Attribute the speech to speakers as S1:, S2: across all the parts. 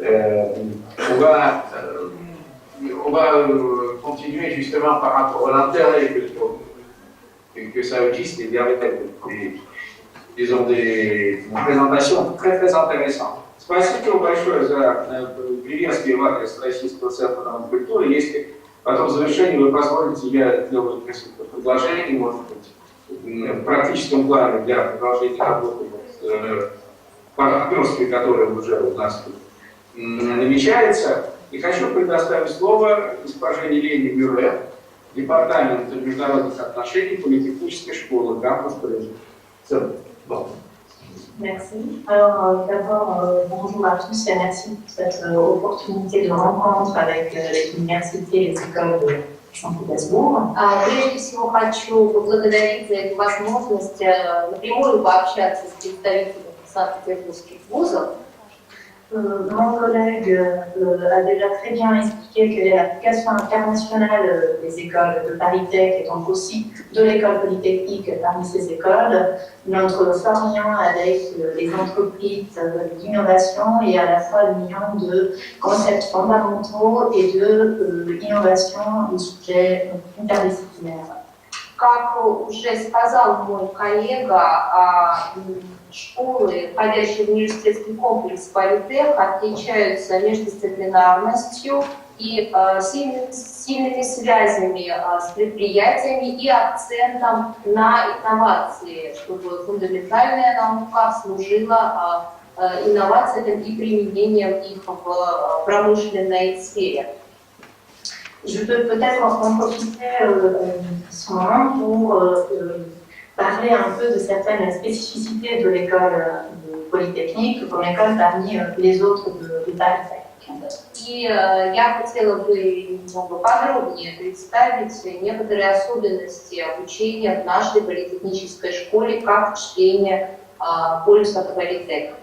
S1: On va continuer justement par rapport à l'intérêt que ça existe et derrière des présentations très très intéressantes. Спасибо большое за приветствие в Российского центра культуры. Если потом в завершении вы позволите, я сделаю несколько предложений, может быть, в практическом плане для продолжения работы партнерской, которая уже у нас тут намечается. И хочу предоставить слово госпоже Елене Мюрре, департамент международных отношений политехнической школы Campus Parigi.
S2: Merci. Alors d'abord, bonjour à tous et merci pour cette opportunité de rencontre avec les universités et les écoles de Санкт-Петербурга.
S3: Прежде всего хочу поблагодарить за эту возможность напрямую пообщаться с представителями санкт-петербургских вузов.
S2: Mon collègue a déjà très bien expliqué que l'application internationale des écoles de Paris Tech et donc aussi de l'école polytechnique parmi ces écoles, notre fort lien avec les entreprises d'innovation et à la fois l'union de concepts fondamentaux et de innovation de sujets interdisciplinaires.
S3: Как уже сказал мой коллега, школы, входящие в университетский комплекс Политех, отличаются междисциплинарностью и сильными связями с предприятиями и акцентом на инновации, чтобы фундаментальная наука служила инновациям и применением их в промышленной сфере.
S2: Je peux peut-être en profiter ce moment pour parler un peu de certaines spécificités de l'école polytechnique, comme école parmi les autres de Paris Tech.
S3: И я хотела бы немного подробнее представить некоторые особенности обучения в нашей политехнической школе как члене полюса Политех.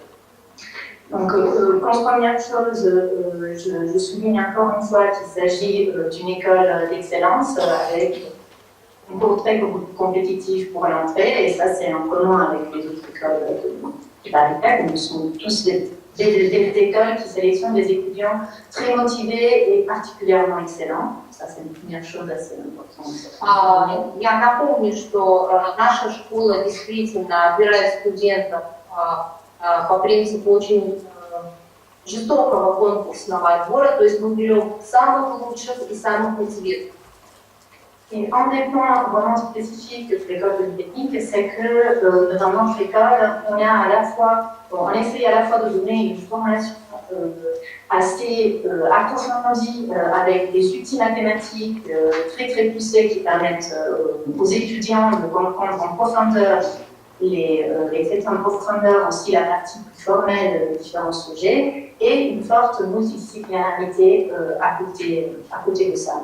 S2: Donc, comme première chose, je souligne encore une fois qu'il s'agit d'une école d'excellence avec très beaucoup de compétitifs pour l'entrée, et ça c'est en commun avec les autres écoles de Paris Tech. Nous sommes tous des écoles qui sélectionnent des étudiants très motivés et particulièrement excellents. Ça c'est une première chose assez importante.
S3: Я напомню, что наша школа действительно отбирает студентов по принципу очень жестокого конкурсного отбора, то есть мы берем самых лучших и самых мотивированных.
S2: Et un des points vraiment spécifiques de l'école polytechnique, c'est que dans notre école, on essaye à la fois de donner une formation assez approfondie avec des outils mathématiques très très poussés qui permettent aux étudiants de comprendre en profondeur les traitements en profondeur, aussi la partie plus formelle des différents sujets, et une forte multidisciplinarité à côté de ça.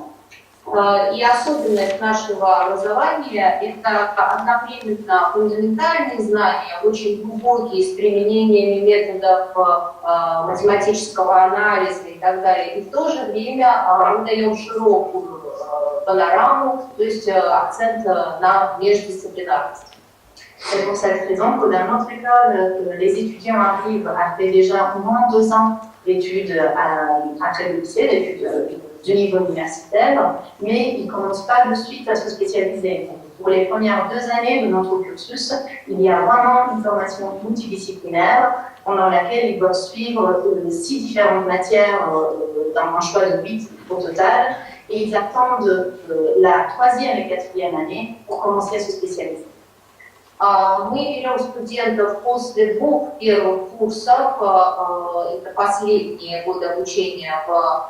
S3: И особенность нашего образования – это одновременно фундаментальные знания, очень глубокие, с применениями методов математического анализа и так далее. И в то же время мы даем широкую панораму, то есть акцент на междисциплинарность.
S2: C'est pour cette raison que dans notre école, les étudiants arrivent après déjà au moins 2 ans d'études après le lycée, d'études de niveau universitaire, mais ils ne commencent pas de suite à se spécialiser. Pour les premières 2 années de notre cursus, il y a vraiment une formation multidisciplinaire pendant laquelle ils doivent suivre 6 différentes matières dans un choix de 8 au total, et ils attendent la 3e et 4e année pour commencer à se spécialiser.
S3: Мы берем студентов после 2 первых курсов, это последние годы обучения в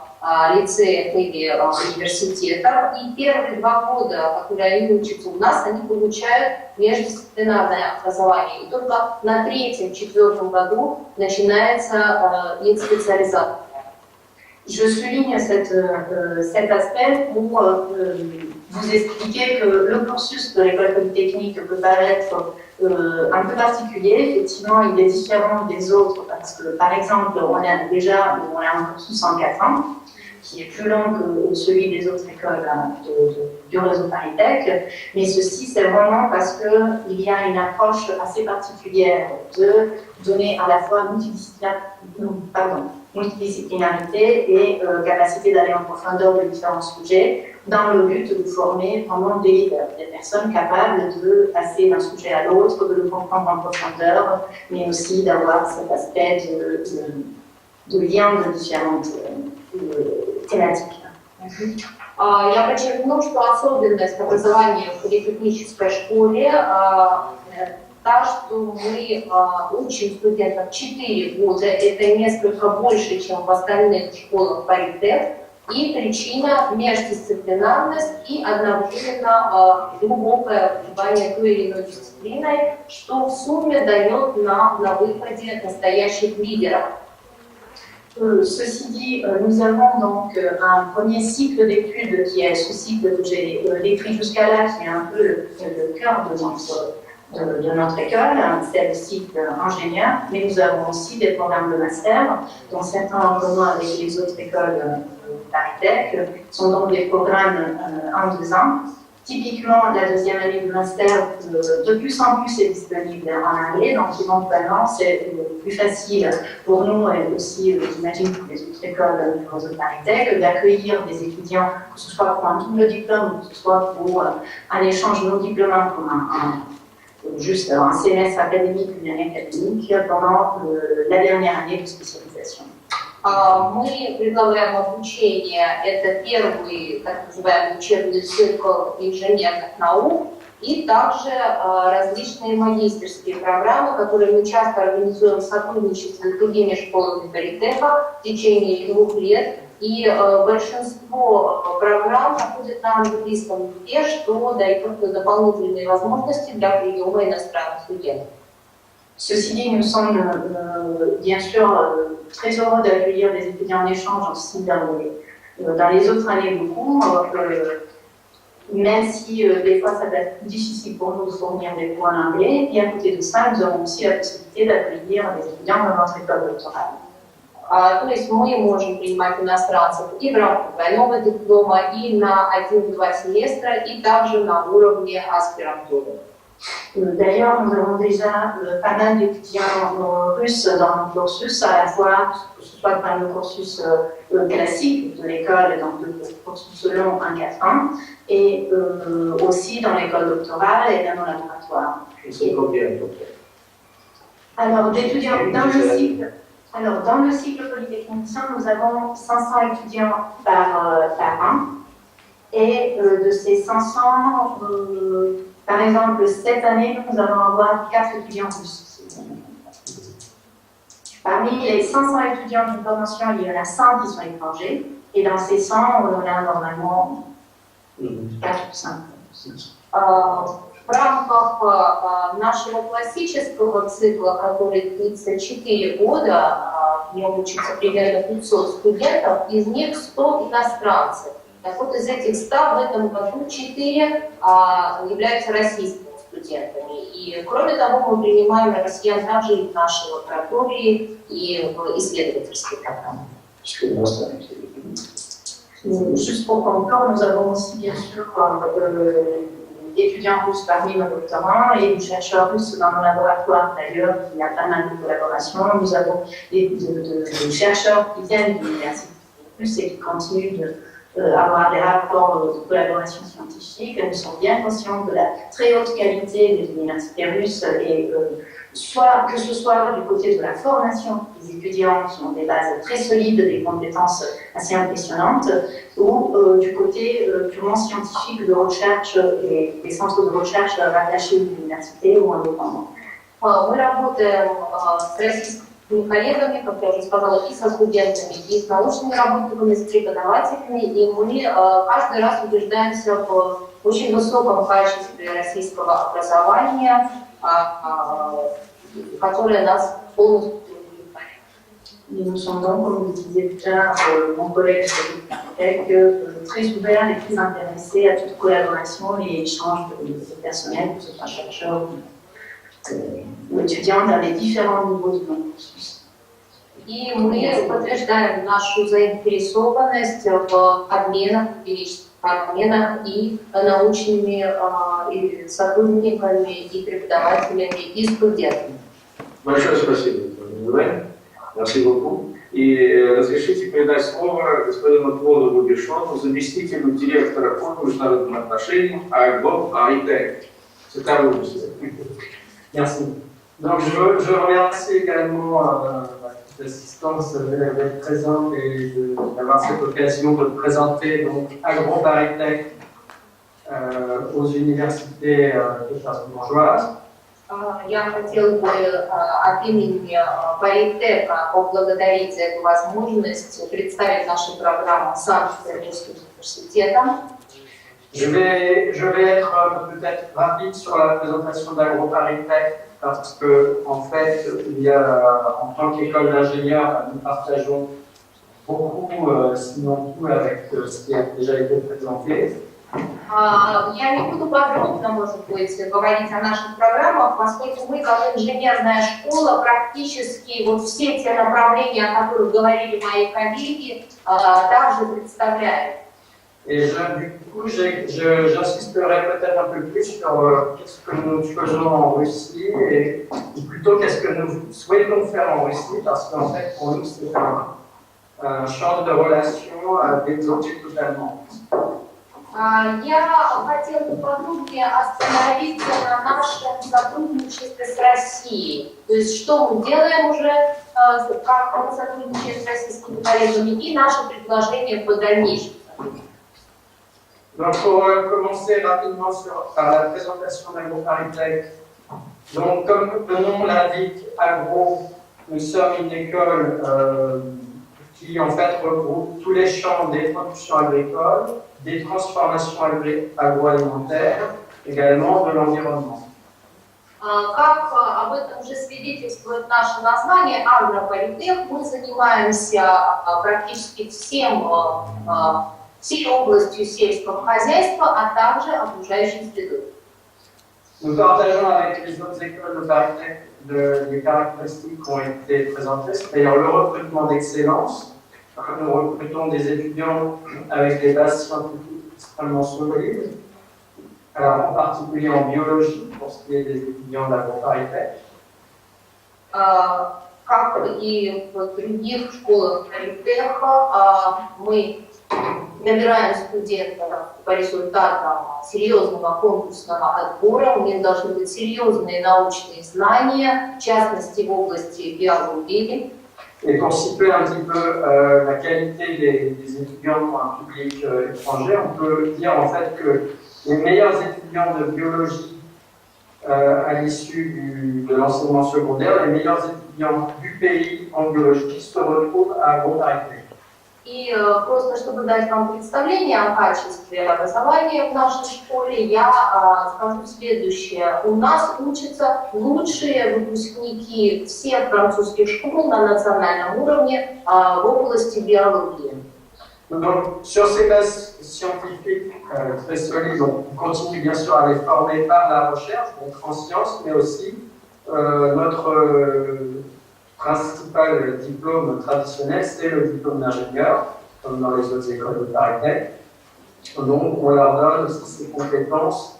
S3: лицеях или университетах, и первые 2 года, которые они учатся у нас, они получают междисциплинарное образование. И только на 3-4 году начинается их специализация.
S2: Je souligne cet aspect pour vous expliquer que le cursus de l'école polytechnique peut paraître un peu particulier. Effectivement, il est différent des autres parce que, par exemple, on a un cursus en 4 ans qui est plus long que celui des autres écoles du réseau Paris Tech. Mais ceci, c'est vraiment parce qu'il y a une multidisciplinarité et capacité d'aller en profondeur de différents sujets dans le but de former vraiment des leaders, des personnes capables de passer d'un sujet à l'autre, de le comprendre en profondeur, mais aussi d'avoir cet aspect de lien de différentes thématiques.
S3: Я подчеркну, что особенность образования в политехнической школе та, что мы учим студентов 4 года, это несколько больше, чем в остальных школах политех, и причина междисциплинарность и одновременно глубокое пребывание той или иной дисциплиной, что в сумме дает нам на выходе настоящих лидеров.
S2: Ceci dit, nous avons donc un premier cycle d'études qui est ce cycle que j'ai décrit jusqu'à là, qui est un peu le cœur de notre école, c'est le cycle ingénieur, mais nous avons aussi des programmes de master, dont certains en commun avec les autres écoles Paritech, sont donc des programmes en 2 ans. Typiquement, la deuxième année de master, de plus en plus est disponible en anglais, donc éventuellement c'est plus facile pour nous et aussi, j'imagine, pour les autres écoles de Paritech, d'accueillir des étudiants, que ce soit pour un double diplôme, que ce soit pour un échange non diplômant, comme juste un semestre académique, une année académique, pendant la dernière année de spécialisation.
S3: Мы предлагаем обучение, это первый, так называемый, учебный цикл инженерных наук, и также различные магистерские программы, которые мы часто организуем в сотрудничестве с другими школами политеха в течение 2 лет. И большинство программ проходит на английском языке, что дает дополнительные возможности для приема иностранных студентов.
S2: Ceci dit, nous sommes bien sûr très heureux d'accueillir des étudiants en échange aussi dans les autres années de cours, même si des fois ça peut être plus difficile pour nous de fournir des cours en anglais. Et à côté de ça, nous avons aussi la possibilité d'accueillir des étudiants dans notre école doctorale.
S3: То есть мы можем принимать иностранцев и в рамках двойного диплома, и на 1-2 семестра, и также на уровне аспирантуры.
S2: D'ailleurs, nous avons déjà pas mal d'étudiants russes dans nos cursus, à la fois, que ce soit dans le cursus classique de l'école, donc le cursus long en 4 ans, et aussi dans l'école doctorale et dans nos laboratoires. Alors, d'étudiants dans le cycle polytechnicien, nous avons 500 étudiants par an, et de ces 500, par exemple, cette année, nous allons avoir 4 étudiants russes. Parmi les 500 étudiants d'une promotion, il y en a 100 qui sont étrangers, et dans ces 100, on en a normalement 4 ou 5.
S3: В рамках нашего классического цикла, который длится 4 года, в нем учится примерно 500 студентов, из них 100 иностранцев. Так вот, из этих 100 в этом году 4 являются российскими студентами. И, кроме того, мы принимаем россиян также и в нашей лаборатории, и в исследовательской программе.
S2: Juste pour conclure, nous avons aussi bien sûr d'étudiants russes parmi nos doctorants et des chercheurs russes dans nos laboratoires. D'ailleurs, il y a pas mal de collaborations. Nous avons des chercheurs qui viennent de l'université russe et qui continuent d'avoir des rapports de collaboration scientifique. Nous sommes bien conscients de la très haute qualité des universités russes et que ce soit du côté de la formation des étudiants qui ont des bases très solides, des compétences assez impressionnantes, ou du côté purement scientifique de recherche et des centres de recherche rattachés aux universités ou indépendants.
S3: Мы работаем с российскими коллегами, как я уже сказала, и со студентами, и с научными работниками, с преподавателями, и мы каждый раз убеждаемся в очень высоком качестве российского образования, которое нас полностью удовлетворяет.
S2: Nous sommes donc, comme le disait déjà mon collègue très ouverts et très intéressés à toute collaboration et échange de personnel, que ce soit chercheurs ou étudiants dans les différents niveaux du monde cursus.
S3: И мы подтверждаем нашу заинтересованность в обменах, и научными и сотрудниками, и преподавателями, и студентами.
S1: Большое спасибо за внимание. Merci beaucoup. И разрешите передать слово господину Клоду Бубишону, заместителю директора по международным отношениям АГО АИТЭК. C'est à vous, monsieur.
S4: Merci. Donc, je remercie également l'assistance d'être présente et d'avoir cette occasion de présenter donc AgroParisTech aux universités de Strasbourgeoise.
S3: Я хотела бы от имени Паритека поблагодарить за эту возможность представить нашу программу Санкт-Петербургским университетом.
S4: Je vais être peut-être rapide sur la présentation d'AgroParisTech parce que, en fait, en tant qu'école d'ingénieurs, nous partageons beaucoup, sinon tout, avec ce qui a déjà été présenté.
S3: Я не буду подробно, может быть, говорить о наших программах, поскольку мы, как инженерная школа, практически вот все те направления, о которых говорили мои коллеги, также представляем.
S4: Et du coup, j'insisterai peut-être un peu plus sur qu'est-ce que nous faisons en Russie, ou plutôt qu'est-ce que nous souhaitons faire en Russie, parce qu'en fait, pour nous, c'est un champ de relations à développer totalement.
S3: Я хотела бы подробнее остановиться на нашем сотрудничестве с Россией. То есть, что мы делаем уже, как мы сотрудничаем с российскими коллегами, и наши предложения по дальнейшему.
S4: Donc, pour commencer rapidement par la présentation d'AgroParisTech, donc comme le nom l'indique, Agro, nous sommes une école qui en fait regroupe tous les champs des productions agricoles, des transformations agroalimentaires, également de l'environnement.
S3: Как об этом уже свидетельствует наше название «Агропаритех», мы занимаемся практически всей областью сельского хозяйства, а также окружающей средой.
S4: Nous partageons avec les autres écoles de Paritech des caractéristiques qui ont été présentées, c'est-à-dire le recrutement d'excellence. Nous recrutons des étudiants avec des bases scientifiques extrêmement solides, en particulier en biologie, pour ce qui est des étudiants d'AgroParisTech.
S3: Как и в других школах Паритеха, мы набираем студентов по результатам серьезного конкурсного отбора. У них должны быть серьезные научные знания, в частности в области биологии.
S4: Et pour citer un petit peu la qualité des étudiants pour un public étranger, on peut dire en fait que les meilleurs étudiants de biologie à l'issue de l'enseignement secondaire, les meilleurs étudiants du pays en biologie se retrouvent à AgroParisTech.
S3: И просто чтобы дать вам представление о качестве образования в нашей школе, я скажу следующее. У нас учатся лучшие выпускники всех французских школ на национальном уровне в области биологии.
S4: Donc, sur ces bases scientifiques très solides, on continue bien sûr à les former par la recherche, donc en sciences, mais aussi notre principal diplôme traditionnel, c'est le diplôme d'ingénieur, comme dans les autres écoles de Paritech. Donc, on leur donne aussi ces compétences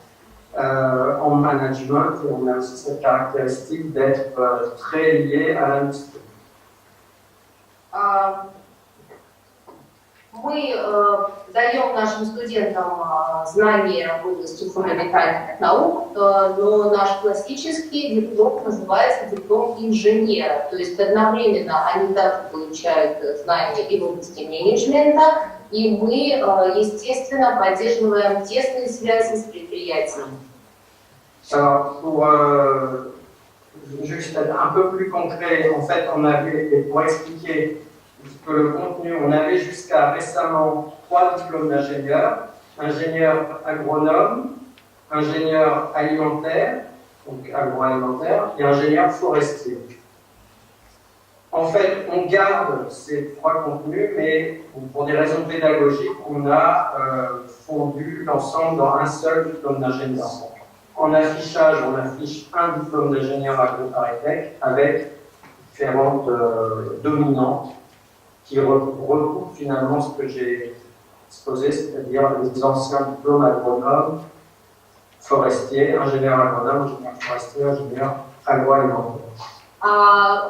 S4: en management, et on a aussi cette caractéristique d'être très lié à l'industrie.
S3: Мы даем нашим студентам знания в области фундаментальных наук, но наш классический диплом называется диплом инженера. То есть одновременно они также получают знания и в области менеджмента, и мы, естественно, поддерживаем тесные связи с предприятиями.
S4: Alors, pour juste être un peu plus concret, en fait, on avait, et pour expliquer que le contenu, on avait jusqu'à récemment 3 diplômes d'ingénieur, ingénieur agronome, ingénieur alimentaire, donc agroalimentaire, et ingénieur forestier. En fait, on garde ces 3 contenus, mais pour des raisons pédagogiques, on a fondu l'ensemble dans un seul diplôme d'ingénieur. En affichage, on affiche un diplôme d'ingénieur AgroParisTech avec différentes dominantes qui recoupent finalement ce que j'ai exposé, c'est-à-dire les anciens diplômes agronomes, forestiers, ingénieur agronome, ingénieur forestier, ingénieur agroalimentaire.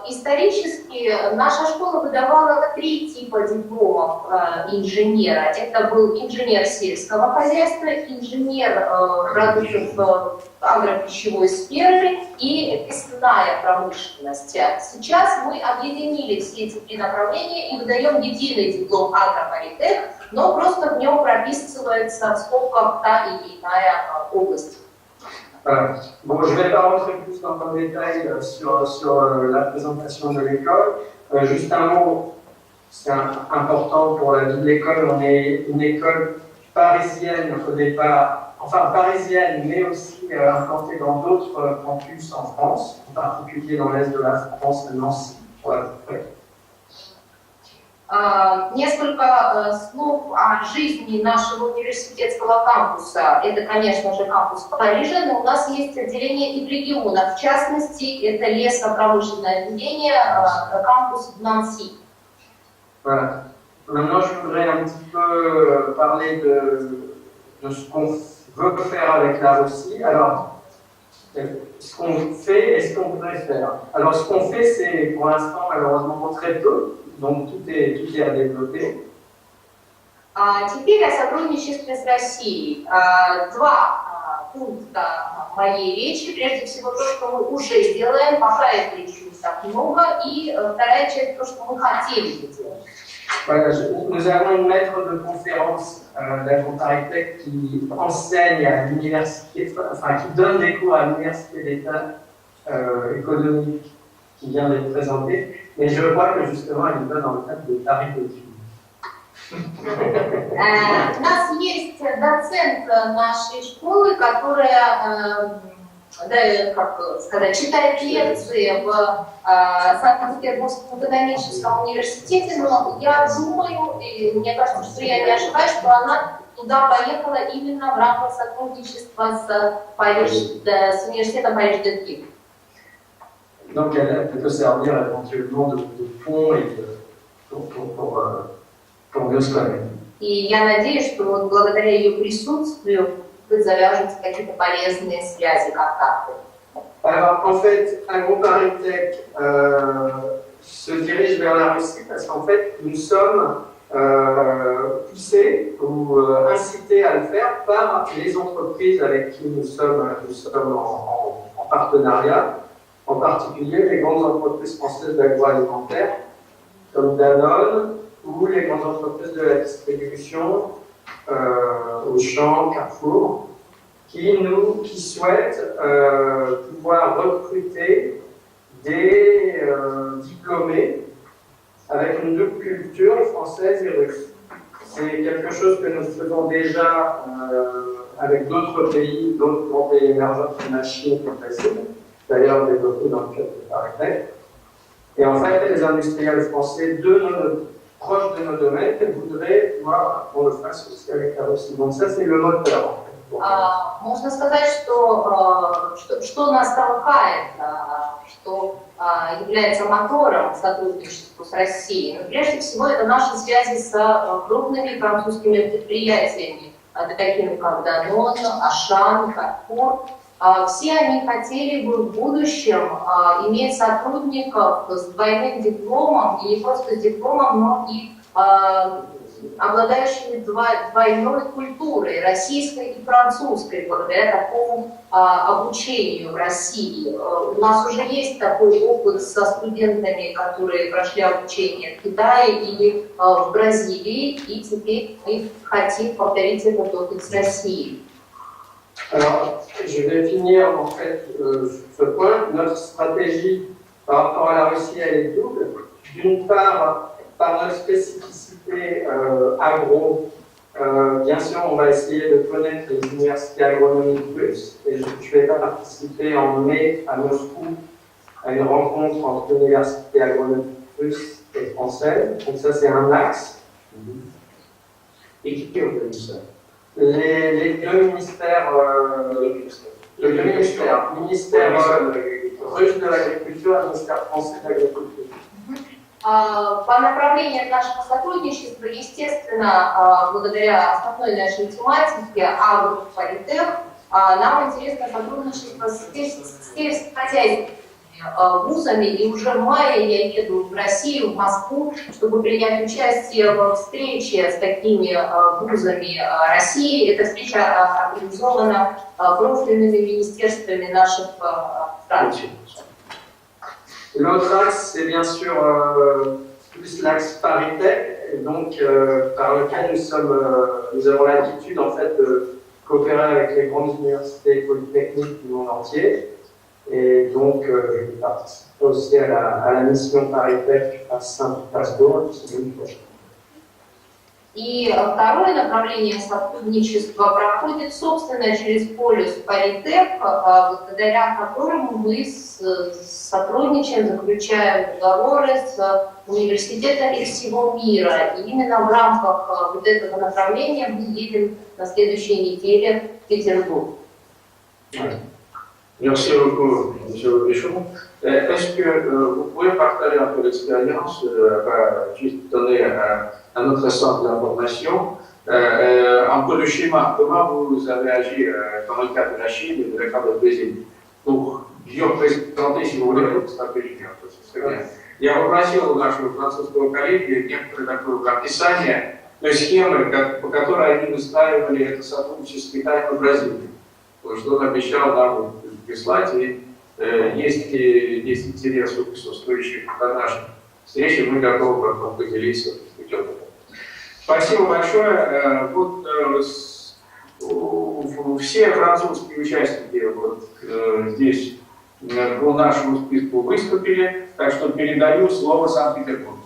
S3: Исторически наша школа выдавала 3 типа дипломов инженера. Это был инженер сельского хозяйства, инженер продуктов агропищевой сферы и лесная промышленность. Сейчас мы объединили все эти 3 направления и выдаем единый диплом агрополитех, но просто в нем прописывается в скобках та или иная область.
S4: Bon, je ne vais pas rentrer plus dans le détail sur la présentation de l'école. Juste un mot, c'est important pour la vie de l'école. On est une école parisienne au départ, enfin parisienne, mais aussi implantée dans d'autres campus en France, en particulier dans l'est de la France, à Nancy. Voilà.
S3: Несколько слов о жизни нашего университетского кампуса. Это, конечно же, кампус в Париже, но у нас есть отделение и в регионах. В частности, это лесопромышленное отделение, кампус в Нанси.
S4: Voilà. Maintenant, je voudrais un petit peu parler de ce qu'on veut faire avec la Russie. Alors, ce qu'on fait et ce qu'on voudrait faire. Alors, ce qu'on fait, c'est pour l'instant, malheureusement, très peu. Donc, tout est à développer.
S3: Теперь о сотрудничестве с Россией. 2 пункта моей речи. Прежде всего, то, что мы уже делаем, пока это еще не так много. И вторая часть, то, что мы хотели бы делать.
S4: Voilà, nous avons une maître de conférence d'AgroParisTech qui enseigne à l'université, enfin qui donne des cours à l'université d'État économique qui vient d'être présentée, mais je crois que justement elle va dans le cadre de Paris d'études.
S3: У нас есть доцент нашей школы, которая, как сказать, читает лекции в Санкт-Петербургском экономическом университете, но я думаю, и мне кажется, что я не ошибаюсь, что она туда поехала именно в рамках сотрудничества с университетом Париж-Детки.
S4: Donc elle peut servir éventuellement de pont et pour mieux se connaître.
S3: И я надеюсь, что вот благодаря ее присутствию вы завяжете какие-то полезные связи, контакты.
S4: Alors en fait, AgroParisTech se dirige vers la Russie parce qu'en fait, nous sommes poussés ou incités à le faire par les entreprises avec qui nous sommes en partenariat, en particulier les grandes entreprises françaises d'agroalimentaire comme Danone ou les grandes entreprises de la distribution, Auchan, Carrefour, qui souhaitent pouvoir recruter des diplômés avec une double culture française et russe. C'est quelque chose que nous faisons déjà avec d'autres pays, d'autres grands pays émergents comme la Chine et le Brésil, d'ailleurs développés dans le cadre de ParisTech. Et en fait, les industriels français proches de nos domaines voudraient pouvoir qu'on le fasse aussi avec la Russie. Donc ça, c'est le moteur.
S3: Можно сказать, что нас толкает, что является мотором сотрудничества с Россией. Но прежде всего это наши связи с крупными французскими предприятиями, такими как Danone, Auchan, Carrefour. Все они хотели бы в будущем иметь сотрудников с двойным дипломом, и не просто дипломом, но и обладающими двойной культурой, российской и французской, благодаря такому обучению в России. У нас уже есть такой опыт со студентами, которые прошли обучение в Китае или в Бразилии, и теперь мы хотим повторить этот опыт с Россией.
S4: Alors, je vais finir en fait ce point. Notre stratégie par rapport à la Russie, elle est double. D'une part, par notre spécificité agro, bien sûr, on va essayer de connaître les universités agronomiques russes. Et je vais participer en mai à Moscou à une rencontre entre universités agronomiques russes et françaises. Donc ça, c'est un axe.
S1: Et qui organise ça?
S4: Les deux ministères, le ministère russe de l'agriculture et le ministère français de l'agriculture.
S3: По направлениям нашего сотрудничества, естественно, благодаря основной нашей тематике агрополитех, нам интересно сотрудничество с сельскохозяйственными вузами, и уже в мае я еду в Россию, в Москву, чтобы принять участие в встрече с такими вузами России. Эта встреча организована профильными министерствами наших стран.
S4: L'autre axe, c'est bien sûr plus l'axe paritaire, donc par lequel nous avons l'habitude en fait de coopérer avec les grandes universités polytechniques du monde entier. Et donc, je participe aussi à la mission paritaire à Saint-Pétersbourг, semaine prochaine.
S3: И второе направление сотрудничества проходит, собственно, через полюс Паритек, благодаря которому мы сотрудничаем, заключаем договоры с университетами из всего мира. И именно в рамках вот этого направления мы едем на следующей неделе в Петербург.
S1: Merci beaucoup, M. Béchon. Est-ce que vous pouvez partager un peu l'expérience, juste donner à notre centre d'information un peu le schéma, comment vous avez agi dans le cas de la Chine et de la carte de Brésil, pour bien présenter, si vous voulez, votre stratégie. Я попросил нашего французского коллеги некоторое такое описание той схемы, по которой они выстраивали это сотрудничество с Китаем и Бразилией. Что он обещал нам прислать, и есть интерес у присутствующих на нашей встрече, мы готовы поделиться. Спасибо большое. Вот все французские участники вот здесь по нашему списку выступили, так что передаю слово Санкт-Петербургу.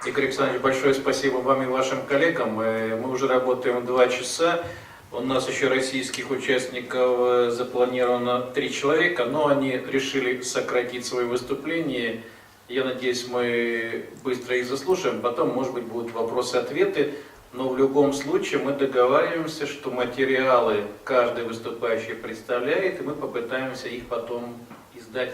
S5: Игорь Александрович, большое спасибо вам и вашим коллегам. Мы уже работаем 2 часа. У нас еще российских участников запланировано 3 человека, но они решили сократить свои выступления. Я надеюсь, мы быстро их заслушаем. Потом, может быть, будут вопросы-ответы. Но в любом случае мы договариваемся, что материалы каждый выступающий представляет, и мы попытаемся их потом издать